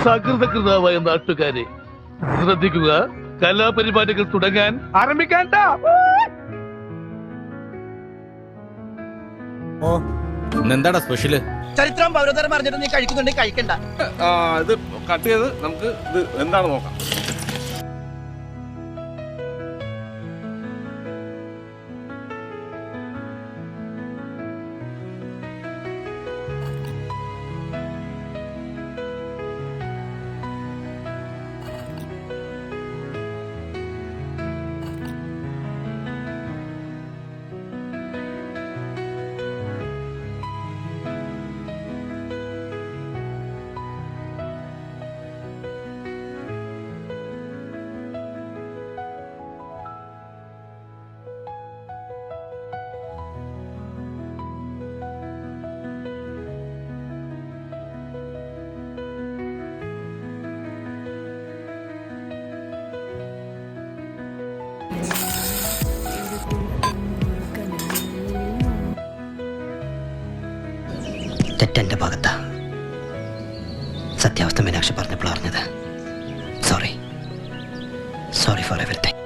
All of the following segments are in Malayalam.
സകൃതകൃതാവായ നാട്ടുകാരെ ശ്രദ്ധിക്കുക, കലാപരിപാടികൾ തുടങ്ങാൻ ആരംഭിക്കാൻ. എന്താടാ സ്പെഷ്യല്? ചരിത്രം പൗരതരം പറഞ്ഞിട്ട് നീ കഴിക്കുന്നുണ്ടെങ്കിൽ കഴിക്കണ്ട. ഇത് കട്ട് ചെയ്ത് നമുക്ക് ഇത് എന്താണ് നോക്കാം. തെറ്റെന്റെ ഭാഗത്താ. സത്യാവസ്ഥ മീനാക്ഷി പറഞ്ഞപ്പോൾ അറിഞ്ഞത്. Sorry for everything.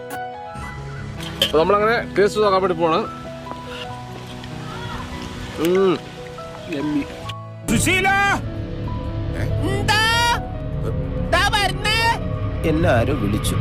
നമ്മളങ്ങനെ ടേസ്റ്റ് നോക്കാൻ വേണ്ടി പോണ്. എല്ലാരും വിളിച്ചു.